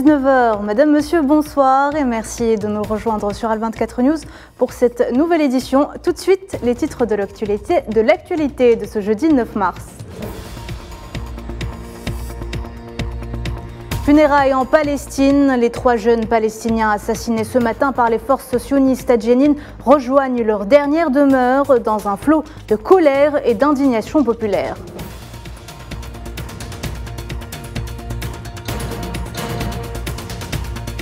19 h. Madame, Monsieur, bonsoir et merci de nous rejoindre sur Al24 News pour cette nouvelle édition. Tout de suite, les titres de l'actualité de ce jeudi 9 mars. Funérailles en Palestine. Les 3 jeunes Palestiniens assassinés ce matin par les forces sionistes à Jenin rejoignent leur dernière demeure dans un flot de colère et d'indignation populaire.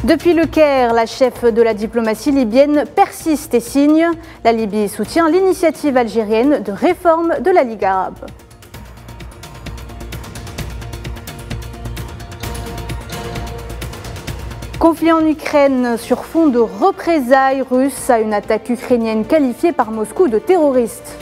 Depuis le Caire, la chef de la diplomatie libyenne persiste et signe. La Libye soutient l'initiative algérienne de réforme de la Ligue arabe. Conflit en Ukraine sur fond de représailles russes à une attaque ukrainienne qualifiée par Moscou de terroriste.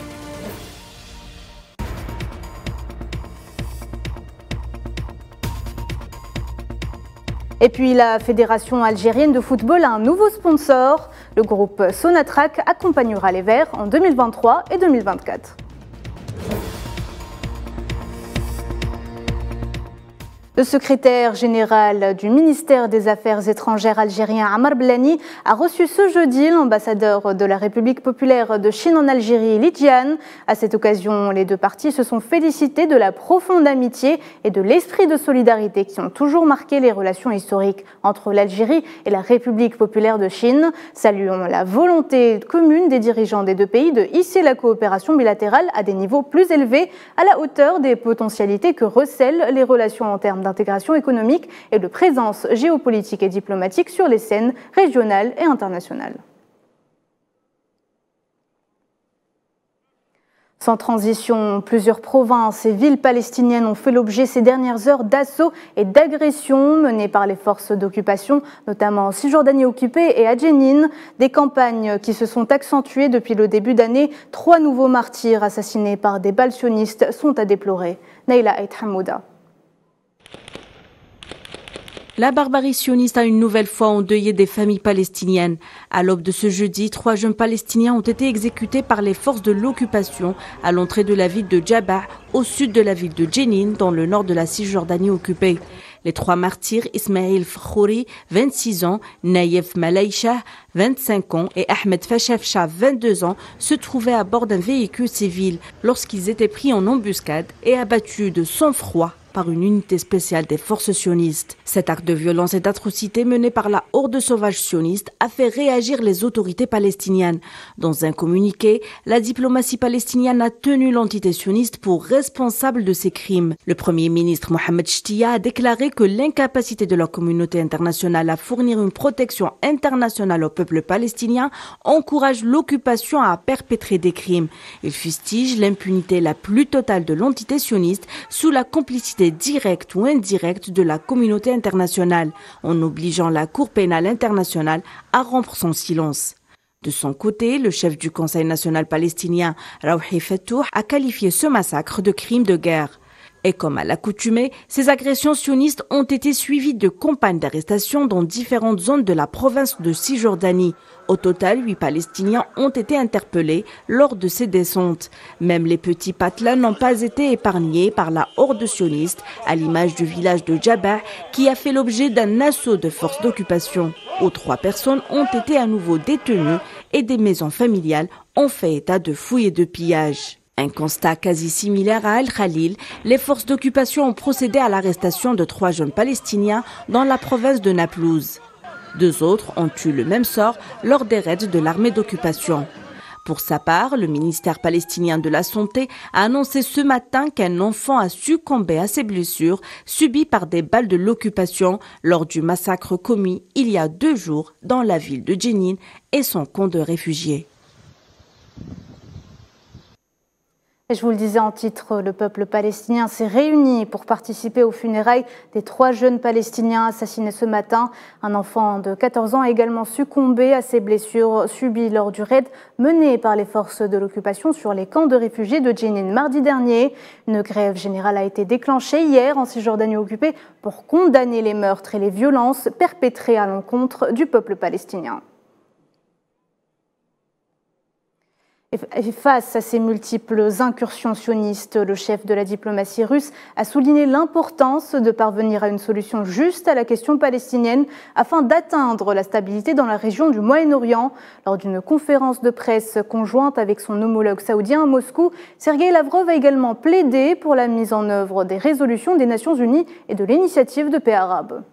Et puis la Fédération algérienne de football a un nouveau sponsor. Le groupe Sonatrach accompagnera les Verts en 2023 et 2024. Le secrétaire général du ministère des Affaires étrangères algérien Amar Blani a reçu ce jeudi l'ambassadeur de la République populaire de Chine en Algérie, Li Jian. À cette occasion, les deux parties se sont félicitées de la profonde amitié et de l'esprit de solidarité qui ont toujours marqué les relations historiques entre l'Algérie et la République populaire de Chine. Saluons la volonté commune des dirigeants des deux pays de hisser la coopération bilatérale à des niveaux plus élevés, à la hauteur des potentialités que recèlent les relations en termes d'intégration économique et de présence géopolitique et diplomatique sur les scènes régionales et internationales. Sans transition, plusieurs provinces et villes palestiniennes ont fait l'objet ces dernières heures d'assauts et d'agressions menées par les forces d'occupation, notamment en Cisjordanie occupée et à Jenin. Des campagnes qui se sont accentuées depuis le début d'année. 3 nouveaux martyrs assassinés par des balles sionistes sont à déplorer. Naïla Ait Hamouda. La barbarie sioniste a une nouvelle fois endeuillé des familles palestiniennes. À l'aube de ce jeudi, 3 jeunes Palestiniens ont été exécutés par les forces de l'occupation à l'entrée de la ville de Djabba, au sud de la ville de Jenin, dans le nord de la Cisjordanie occupée. Les 3 martyrs, Ismail Fakhouri, 26 ans, Naïef Malaïcha, 25 ans et Ahmed Fachafcha, 22 ans, se trouvaient à bord d'un véhicule civil lorsqu'ils étaient pris en embuscade et abattus de sang-froid par une unité spéciale des forces sionistes. Cet acte de violence et d'atrocité mené par la horde sauvage sioniste a fait réagir les autorités palestiniennes. Dans un communiqué, la diplomatie palestinienne a tenu l'entité sioniste pour responsable de ces crimes. Le premier ministre Mohamed Chtiya a déclaré que l'incapacité de la communauté internationale à fournir une protection internationale au peuple palestinien encourage l'occupation à perpétrer des crimes. Il fustige l'impunité la plus totale de l'entité sioniste sous la complicité directe ou indirecte de la communauté internationale, en obligeant la Cour pénale internationale à rompre son silence. De son côté, le chef du Conseil national palestinien, Rawhi Fattouh, a qualifié ce massacre de crime de guerre. Et comme à l'accoutumée, ces agressions sionistes ont été suivies de campagnes d'arrestation dans différentes zones de la province de Cisjordanie. Au total, 8 Palestiniens ont été interpellés lors de ces descentes. Même les petits patelins n'ont pas été épargnés par la horde sioniste, à l'image du village de Djabba, qui a fait l'objet d'un assaut de forces d'occupation, où 3 personnes ont été à nouveau détenues et des maisons familiales ont fait état de fouilles et de pillages. Un constat quasi similaire à Al-Khalil, les forces d'occupation ont procédé à l'arrestation de 3 jeunes Palestiniens dans la province de Naplouse. 2 autres ont eu le même sort lors des raids de l'armée d'occupation. Pour sa part, le ministère palestinien de la Santé a annoncé ce matin qu'un enfant a succombé à ses blessures subies par des balles de l'occupation lors du massacre commis il y a 2 jours dans la ville de Jenin et son camp de réfugiés. Et je vous le disais en titre, le peuple palestinien s'est réuni pour participer aux funérailles des 3 jeunes Palestiniens assassinés ce matin. Un enfant de 14 ans a également succombé à ses blessures subies lors du raid mené par les forces de l'occupation sur les camps de réfugiés de Jenin mardi dernier. Une grève générale a été déclenchée hier en Cisjordanie occupée pour condamner les meurtres et les violences perpétrées à l'encontre du peuple palestinien. Et face à ces multiples incursions sionistes, le chef de la diplomatie russe a souligné l'importance de parvenir à une solution juste à la question palestinienne afin d'atteindre la stabilité dans la région du Moyen-Orient. Lors d'une conférence de presse conjointe avec son homologue saoudien à Moscou, Sergueï Lavrov a également plaidé pour la mise en œuvre des résolutions des Nations Unies et de l'initiative de paix arabe.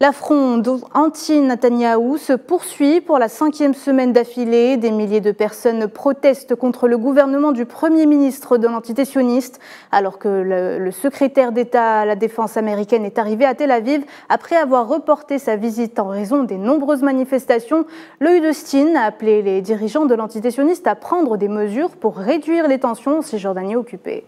La fronde anti-Netanyahou se poursuit pour la 5e semaine d'affilée. Des milliers de personnes protestent contre le gouvernement du Premier ministre de l'entité sioniste, alors que le secrétaire d'État à la Défense américaine est arrivé à Tel Aviv après avoir reporté sa visite en raison des nombreuses manifestations. Lloyd Austin a appelé les dirigeants de l'entité sioniste à prendre des mesures pour réduire les tensions en Cisjordanie occupée.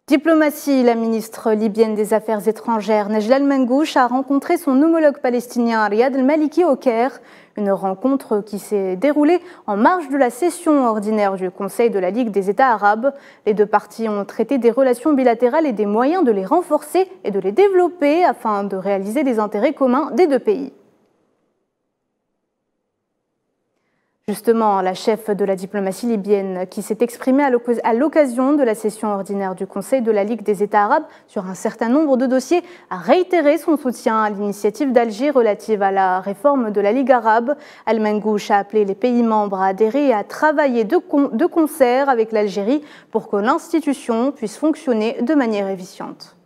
Diplomatie, la ministre libyenne des Affaires étrangères Nejla El-Mengouche a rencontré son homologue palestinien Riyad El-Maliki au Caire. Une rencontre qui s'est déroulée en marge de la session ordinaire du Conseil de la Ligue des États arabes. Les deux parties ont traité des relations bilatérales et des moyens de les renforcer et de les développer afin de réaliser les intérêts communs des deux pays. Justement, la chef de la diplomatie libyenne qui s'est exprimée à l'occasion de la session ordinaire du Conseil de la Ligue des États arabes sur un certain nombre de dossiers a réitéré son soutien à l'initiative d'Alger relative à la réforme de la Ligue arabe. El-Mengouche a appelé les pays membres à adhérer et à travailler de concert avec l'Algérie pour que l'institution puisse fonctionner de manière efficiente.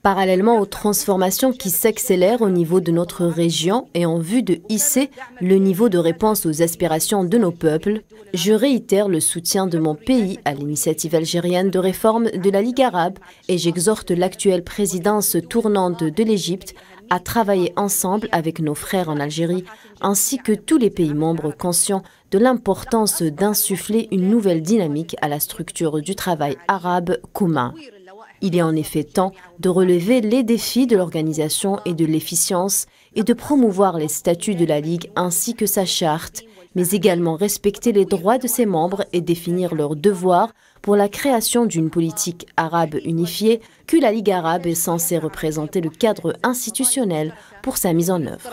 Parallèlement aux transformations qui s'accélèrent au niveau de notre région et en vue de hisser le niveau de réponse aux aspirations de nos peuples, je réitère le soutien de mon pays à l'initiative algérienne de réforme de la Ligue arabe et j'exhorte l'actuelle présidence tournante de l'Égypte à travailler ensemble avec nos frères en Algérie, ainsi que tous les pays membres conscients de l'importance d'insuffler une nouvelle dynamique à la structure du travail arabe commun. Il est en effet temps de relever les défis de l'organisation et de l'efficience et de promouvoir les statuts de la Ligue ainsi que sa charte, mais également respecter les droits de ses membres et définir leurs devoirs pour la création d'une politique arabe unifiée que la Ligue arabe est censée représenter le cadre institutionnel pour sa mise en œuvre.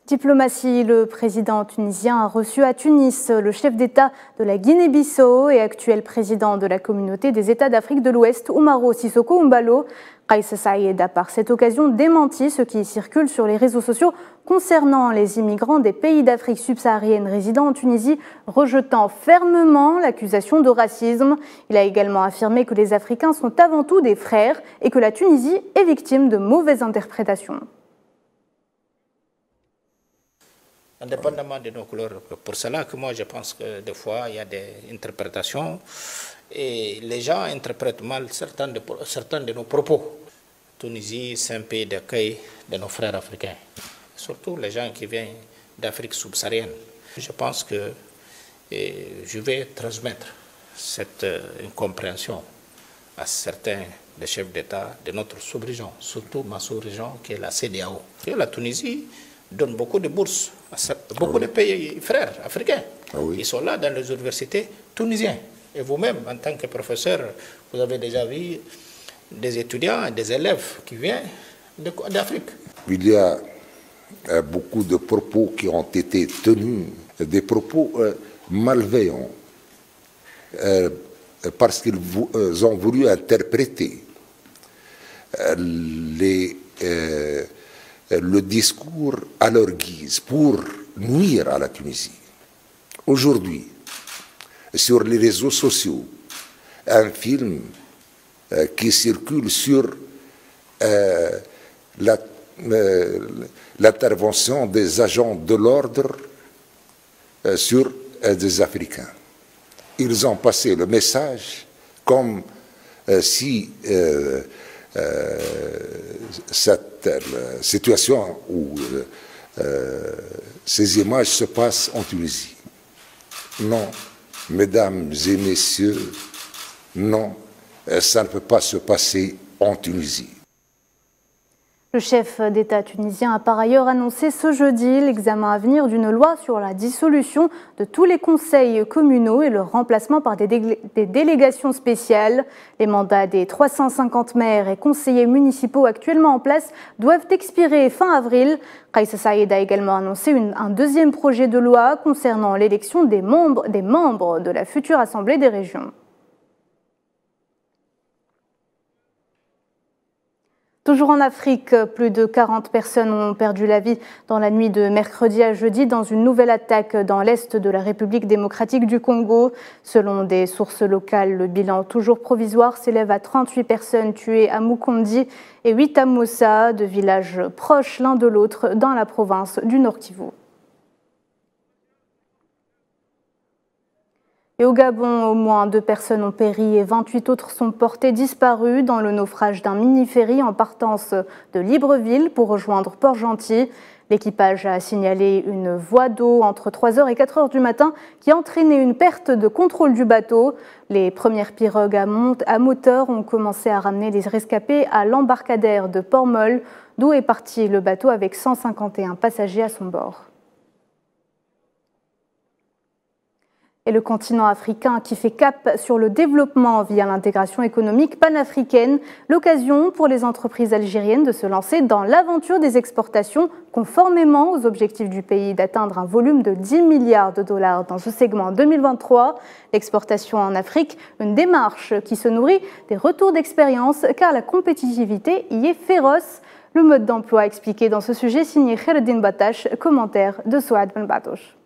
Diplomatie, le président tunisien a reçu à Tunis le chef d'État de la Guinée-Bissau et actuel président de la communauté des États d'Afrique de l'Ouest, Umaro Sissoko Embalo. Kais Saied a par cette occasion démenti ce qui circule sur les réseaux sociaux concernant les immigrants des pays d'Afrique subsaharienne résidant en Tunisie, rejetant fermement l'accusation de racisme. Il a également affirmé que les Africains sont avant tout des frères et que la Tunisie est victime de mauvaises interprétations. Indépendamment de nos couleurs, pour cela que moi je pense que des fois il y a des interprétations et les gens interprètent mal certains de nos propos. Tunisie, c'est un pays d'accueil de nos frères africains, surtout les gens qui viennent d'Afrique subsaharienne. Je pense que je vais transmettre cette incompréhension à certains des chefs d'État de notre sous-région, surtout ma sous-région qui est la CEDEAO. Et la Tunisie donne beaucoup de bourses à beaucoup de pays frères africains. Ils sont là dans les universités tunisiennes. Et vous-même, en tant que professeur, vous avez déjà vu des étudiants, des élèves qui viennent d'Afrique. Il y a beaucoup de propos qui ont été tenus, des propos malveillants, parce qu'ils ont voulu interpréter le discours à leur guise pour nuire à la Tunisie. Aujourd'hui, sur les réseaux sociaux, un film qui circule sur l'intervention des agents de l'ordre sur des Africains. Ils ont passé le message comme si cette situation où ces images se passent en Tunisie. Non, mesdames et messieurs, non, ça ne peut pas se passer en Tunisie. Le chef d'État tunisien a par ailleurs annoncé ce jeudi l'examen à venir d'une loi sur la dissolution de tous les conseils communaux et leur remplacement par des délégations spéciales. Les mandats des 350 maires et conseillers municipaux actuellement en place doivent expirer fin avril. Kais Saïed a également annoncé un deuxième projet de loi concernant l'élection des membres de la future Assemblée des régions. Toujours en Afrique, plus de 40 personnes ont perdu la vie dans la nuit de mercredi à jeudi dans une nouvelle attaque dans l'est de la République démocratique du Congo. Selon des sources locales, le bilan toujours provisoire s'élève à 38 personnes tuées à Mukondi et 8 à Moussa, deux villages proches l'un de l'autre dans la province du Nord Kivu. Et au Gabon, au moins 2 personnes ont péri et 28 autres sont portées disparues dans le naufrage d'un mini-ferry en partance de Libreville pour rejoindre Port-Gentil. L'équipage a signalé une voie d'eau entre 3h et 4h du matin qui a entraîné une perte de contrôle du bateau. Les premières pirogues à moteur ont commencé à ramener les rescapés à l'embarcadère de Port-Molle, d'où est parti le bateau avec 151 passagers à son bord. Et le continent africain qui fait cap sur le développement via l'intégration économique panafricaine, l'occasion pour les entreprises algériennes de se lancer dans l'aventure des exportations conformément aux objectifs du pays d'atteindre un volume de 10 milliards de dollars dans ce segment en 2023. L'exportation en Afrique, une démarche qui se nourrit des retours d'expérience car la compétitivité y est féroce. Le mode d'emploi expliqué dans ce sujet signé Khaireddine Batache, commentaire de Souad Ben Batouche.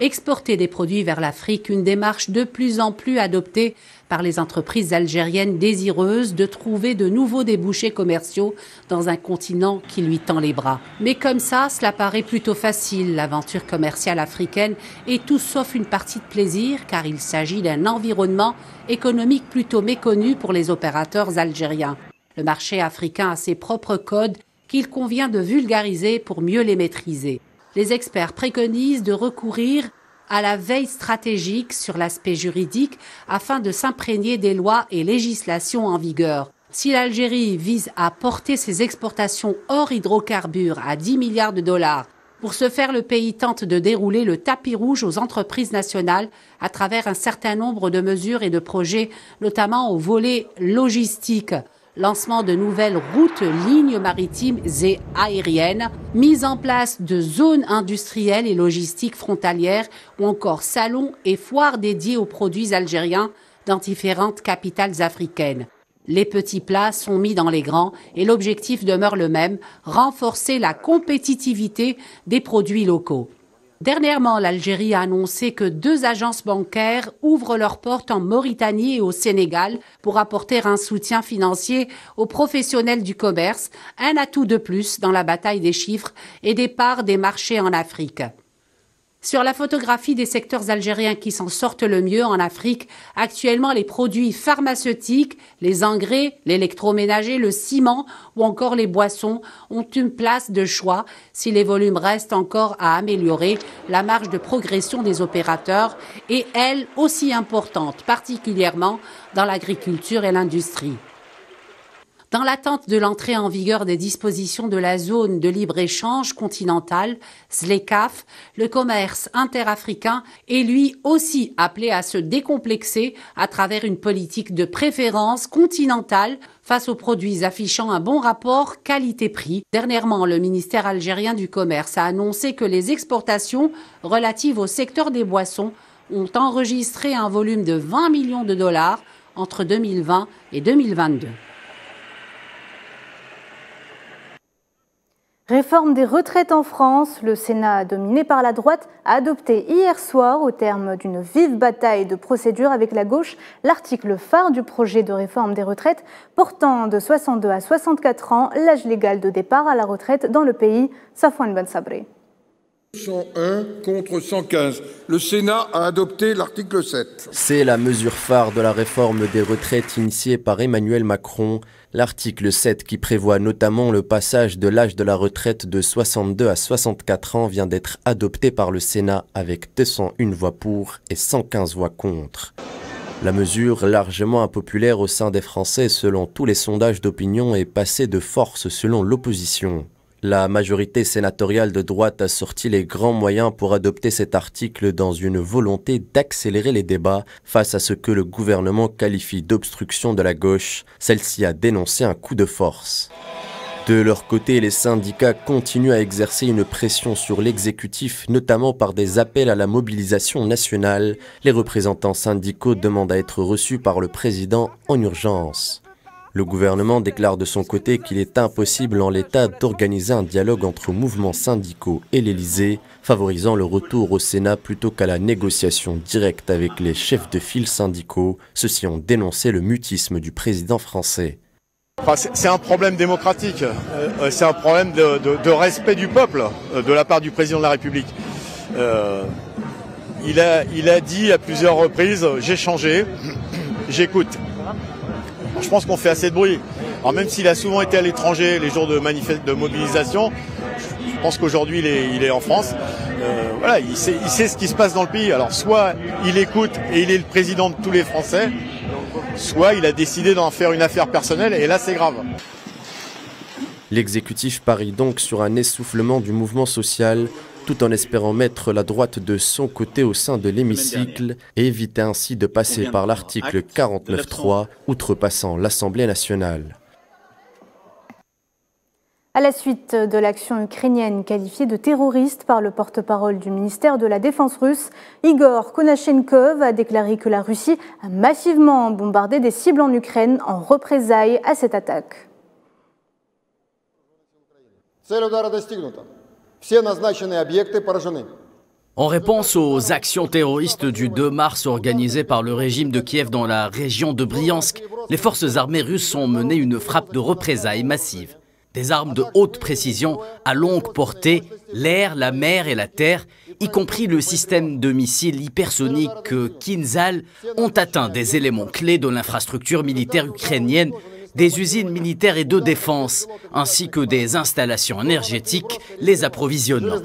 Exporter des produits vers l'Afrique, une démarche de plus en plus adoptée par les entreprises algériennes désireuses de trouver de nouveaux débouchés commerciaux dans un continent qui lui tend les bras. Mais comme ça, cela paraît plutôt facile. L'aventure commerciale africaine est tout sauf une partie de plaisir car il s'agit d'un environnement économique plutôt méconnu pour les opérateurs algériens. Le marché africain a ses propres codes qu'il convient de vulgariser pour mieux les maîtriser. Les experts préconisent de recourir à la veille stratégique sur l'aspect juridique afin de s'imprégner des lois et législations en vigueur. Si l'Algérie vise à porter ses exportations hors hydrocarbures à 10 milliards de dollars, pour ce faire, le pays tente de dérouler le tapis rouge aux entreprises nationales à travers un certain nombre de mesures et de projets, notamment au volet logistique. Lancement de nouvelles routes, lignes maritimes et aériennes, mise en place de zones industrielles et logistiques frontalières ou encore salons et foires dédiés aux produits algériens dans différentes capitales africaines. Les petits plats sont mis dans les grands et l'objectif demeure le même, renforcer la compétitivité des produits locaux. Dernièrement, l'Algérie a annoncé que 2 agences bancaires ouvrent leurs portes en Mauritanie et au Sénégal pour apporter un soutien financier aux professionnels du commerce, un atout de plus dans la bataille des chiffres et des parts des marchés en Afrique. Sur la photographie des secteurs algériens qui s'en sortent le mieux en Afrique, actuellement les produits pharmaceutiques, les engrais, l'électroménager, le ciment ou encore les boissons ont une place de choix. Si les volumes restent encore à améliorer, la marge de progression des opérateurs est, elle, aussi importante, particulièrement dans l'agriculture et l'industrie. Dans l'attente de l'entrée en vigueur des dispositions de la zone de libre-échange continentale, ZLECAf, le commerce interafricain est lui aussi appelé à se décomplexer à travers une politique de préférence continentale face aux produits affichant un bon rapport qualité-prix. Dernièrement, le ministère algérien du Commerce a annoncé que les exportations relatives au secteur des boissons ont enregistré un volume de 20 millions de dollars entre 2020 et 2022. Réforme des retraites en France, le Sénat, dominé par la droite, a adopté hier soir, au terme d'une vive bataille de procédure avec la gauche, l'article phare du projet de réforme des retraites, portant de 62 à 64 ans l'âge légal de départ à la retraite dans le pays. Safwan Ben Sabri. 101 contre 115. Le Sénat a adopté l'article 7. C'est la mesure phare de la réforme des retraites initiée par Emmanuel Macron. L'article 7 qui prévoit notamment le passage de l'âge de la retraite de 62 à 64 ans vient d'être adopté par le Sénat avec 201 voix pour et 115 voix contre. La mesure, largement impopulaire au sein des Français selon tous les sondages d'opinion, est passée de force selon l'opposition. La majorité sénatoriale de droite a sorti les grands moyens pour adopter cet article dans une volonté d'accélérer les débats face à ce que le gouvernement qualifie d'obstruction de la gauche. Celle-ci a dénoncé un coup de force. De leur côté, les syndicats continuent à exercer une pression sur l'exécutif, notamment par des appels à la mobilisation nationale. Les représentants syndicaux demandent à être reçus par le président en urgence. Le gouvernement déclare de son côté qu'il est impossible en l'état d'organiser un dialogue entre mouvements syndicaux et l'Élysée, favorisant le retour au Sénat plutôt qu'à la négociation directe avec les chefs de file syndicaux. Ceux-ci ont dénoncé le mutisme du président français. C'est un problème démocratique, c'est un problème de respect du peuple de la part du président de la République. Il a dit à plusieurs reprises « j'ai changé, j'écoute ». Je pense qu'on fait assez de bruit. Alors même s'il a souvent été à l'étranger les jours de mobilisation, je pense qu'aujourd'hui il est en France. Voilà, il sait ce qui se passe dans le pays. Alors soit il écoute et il est le président de tous les Français, soit il a décidé d'en faire une affaire personnelle et là c'est grave. L'exécutif parie donc sur un essoufflement du mouvement social, tout en espérant mettre la droite de son côté au sein de l'hémicycle et éviter ainsi de passer par l'article 49.3, outrepassant l'Assemblée nationale. À la suite de l'action ukrainienne qualifiée de terroriste par le porte-parole du ministère de la Défense russe, Igor Konashenkov a déclaré que la Russie a massivement bombardé des cibles en Ukraine en représailles à cette attaque. En réponse aux actions terroristes du 2 mars organisées par le régime de Kiev dans la région de Bryansk, les forces armées russes ont mené une frappe de représailles massive. Des armes de haute précision à longue portée, l'air, la mer et la terre, y compris le système de missiles hypersoniques Kinzhal, ont atteint des éléments clés de l'infrastructure militaire ukrainienne, des usines militaires et de défense, ainsi que des installations énergétiques les approvisionnant.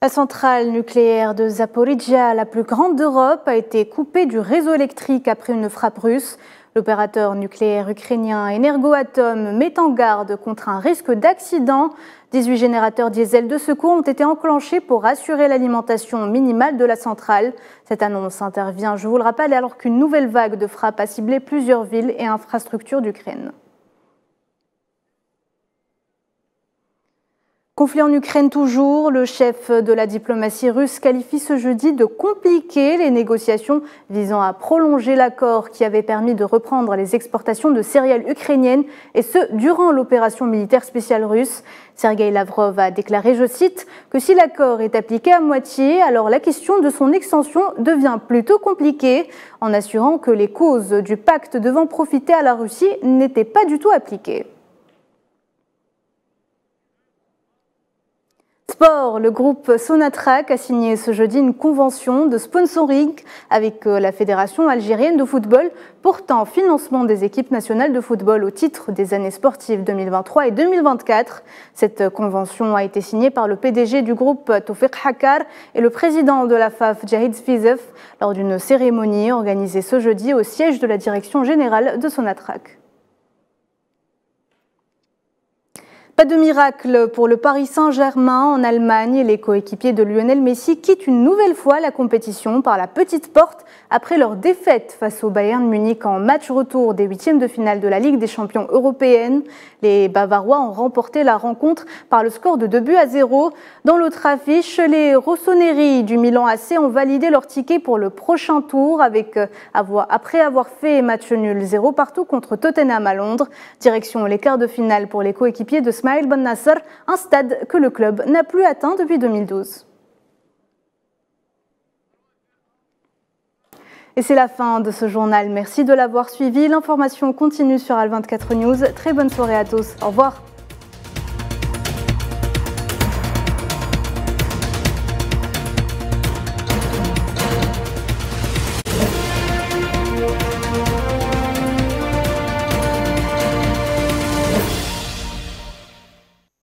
La centrale nucléaire de Zaporizhzhia, la plus grande d'Europe, a été coupée du réseau électrique après une frappe russe. L'opérateur nucléaire ukrainien Energoatom met en garde contre un risque d'accident. 18 générateurs diesel de secours ont été enclenchés pour assurer l'alimentation minimale de la centrale. Cette annonce intervient, je vous le rappelle, alors qu'une nouvelle vague de frappes a ciblé plusieurs villes et infrastructures d'Ukraine. Conflit en Ukraine toujours, le chef de la diplomatie russe qualifie ce jeudi de compliquer les négociations visant à prolonger l'accord qui avait permis de reprendre les exportations de céréales ukrainiennes et ce, durant l'opération militaire spéciale russe. Sergueï Lavrov a déclaré, je cite, que si l'accord est appliqué à moitié, alors la question de son extension devient plutôt compliquée, en assurant que les causes du pacte devant profiter à la Russie n'étaient pas du tout appliquées. Sport, le groupe Sonatrach a signé ce jeudi une convention de sponsoring avec la Fédération algérienne de football portant financement des équipes nationales de football au titre des années sportives 2023 et 2024. Cette convention a été signée par le PDG du groupe Toufiq Hakar et le président de la FAF Jahid Sfizef lors d'une cérémonie organisée ce jeudi au siège de la direction générale de Sonatrach. Pas de miracle pour le Paris Saint-Germain en Allemagne. Les coéquipiers de Lionel Messi quittent une nouvelle fois la compétition par la petite porte après leur défaite face au Bayern Munich en match retour des huitièmes de finale de la Ligue des champions européenne. Les Bavarois ont remporté la rencontre par le score de 2-0. Dans l'autre affiche, les Rossoneri du Milan AC ont validé leur ticket pour le prochain tour après avoir fait match nul 0 partout contre Tottenham à Londres. Direction les quarts de finale pour les coéquipiers de Smaïl Ben Nasser, un stade que le club n'a plus atteint depuis 2012. Et c'est la fin de ce journal. Merci de l'avoir suivi. L'information continue sur Al24 News. Très bonne soirée à tous. Au revoir.